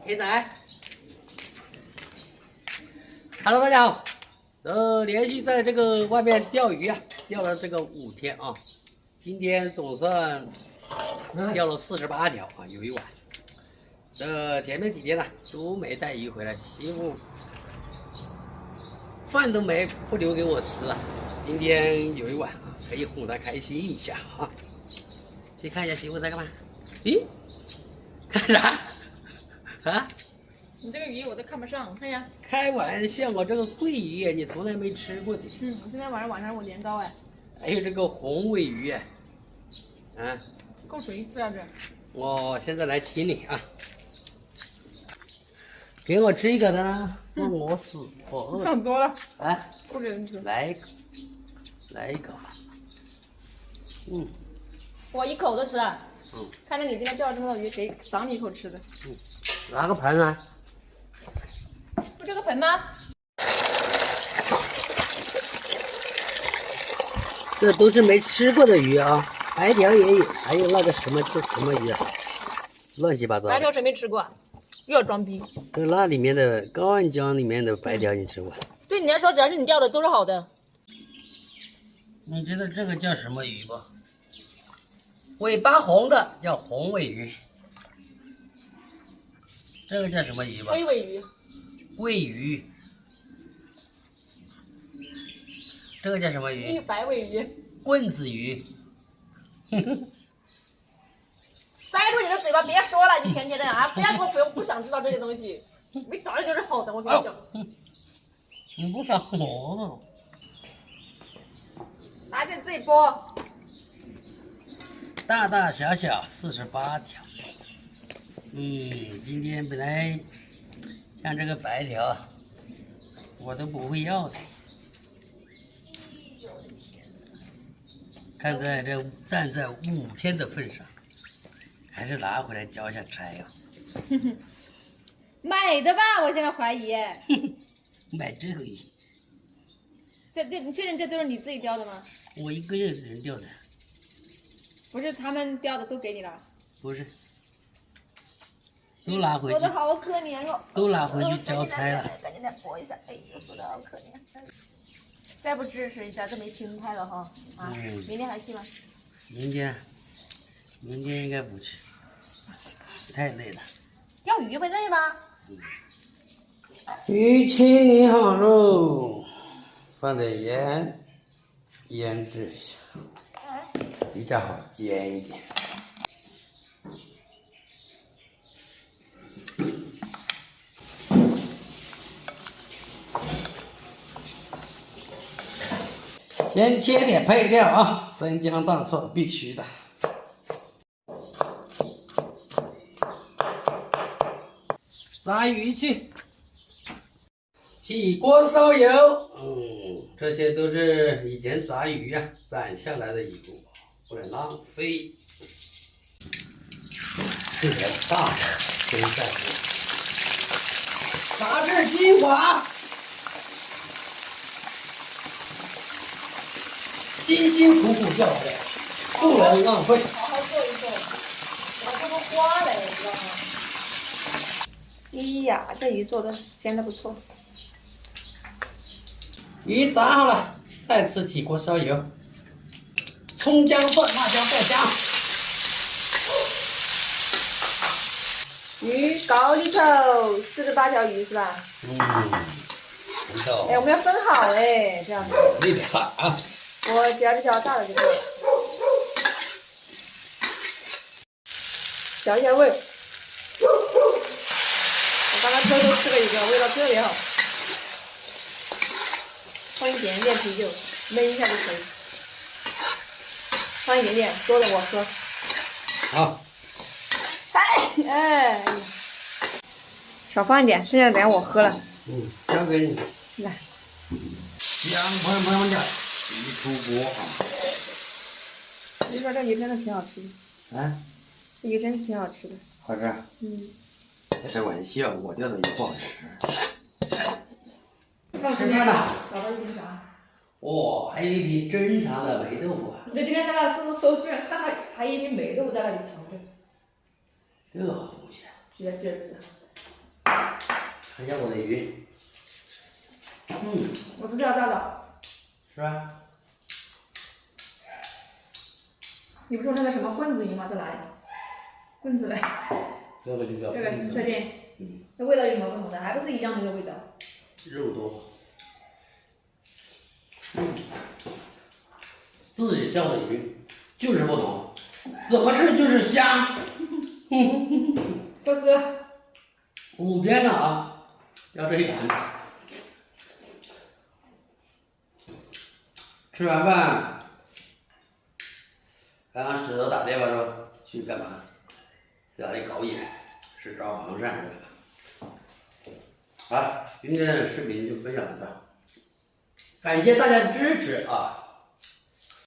黑仔，Hello， 大家好。连续在这个外面钓鱼啊，钓了这个5天啊，今天总算钓了48条啊，有一晚。前面几天呢都没带鱼回来，媳妇饭都不留给我吃啊。今天有一晚啊，可以哄她开心一下啊。去看一下媳妇在干嘛？咦，看啥？啊？你这个鱼我都看不上，看一下。开玩笑，我这个桂鱼你从来没吃过的。今天晚上我年糕哎。还有这个红尾鱼啊，够谁吃啊这？我现在来请你啊，给我吃一个的呢，让我死，我饿。上多了啊，不给人吃。来一口。我一口都吃了。看着你今天钓了这么多鱼，给赏你一口吃的。拿个盆啊。不这个盆吗？这都是没吃过的鱼啊，白条也有，还有那个什么鱼啊，乱七八糟。白条谁没吃过？又要装逼。就那里面的高岸江里面的白条你吃过？对你来说，只要是你钓的都是好的。你知道这个叫什么鱼不？尾巴红的叫红尾鱼。这个叫什么鱼吧？黑尾鱼。尾鱼。这个叫什么鱼？白尾鱼。棍子鱼。塞住你的嘴巴，别说了，一天天的啊！不要给我不想知道这些东西。没找着就是好的，我跟你讲。你不想活？拿去自己剥。大大小小48条。今天本来像这个白条，我都不会要的。看在这站在5天的份上，还是拿回来交下差呀。买的吧？我现在怀疑。买这个鱼。你确认这都是你自己钓的吗？我一个人钓的。不是他们钓的都给你了？不是。都拿回去。说的好可怜哦。都拿回去交差了。赶紧来剥一下，哎呦，说的好可怜。再不支持一下，就没心态了哈。明天还去吗？明天应该不去，太累了。钓鱼会累吗？鱼清理好喽，放点盐，腌制一下，比较好煎一点。先切点配料啊，生姜、大蒜必须的。炸鱼去，起锅烧油。这些都是以前炸鱼啊攒下来的油，不能浪费。这点大的先下去，炸至金黄。辛辛苦苦钓来的，不能浪费。好好做一做，我这个花嘞，你知道吗？哎呀，这鱼做的煎的不错。鱼炸好了，再次起锅烧油，葱姜蒜辣椒爆香。鱼搞里头48条鱼是吧？知道。哎，我们要分好哎，这样子。你得看啊。我只要这条大的就够了，调一下味。我刚刚偷偷吃了一个，味道特别好。放一点点啤酒，焖一下就可以。放一点点，多的我喝。好。哎，少放一点，剩下等下我喝了。交给你。来。香喷喷的鱼出锅啊！你说这鱼真的挺好吃的。这鱼真是挺好吃的。好吃。开玩笑，我钓的鱼不好吃。吃饭了。找到一瓶啥？还有一瓶珍藏的霉豆腐啊！你今天在那搜，居然看到还有一瓶霉豆腐在那里藏着。这个好东西啊！学劲儿子。看一下我的鱼，我是要照的，是吧？你不说那个什么棍子鱼吗？在哪里？棍子嘞？这个就叫这个棍子你确定？那味道有什么不同的？还不是一样的一个味道？肉多。自己钓的鱼就是不同，怎么吃就是香。哥哥， 5天了啊，要这一盘。吃完饭，刚刚石头打电话说去干嘛？去哪里搞野？是找黄鳝是吧？好，今天的视频就分享到这，感谢大家的支持啊！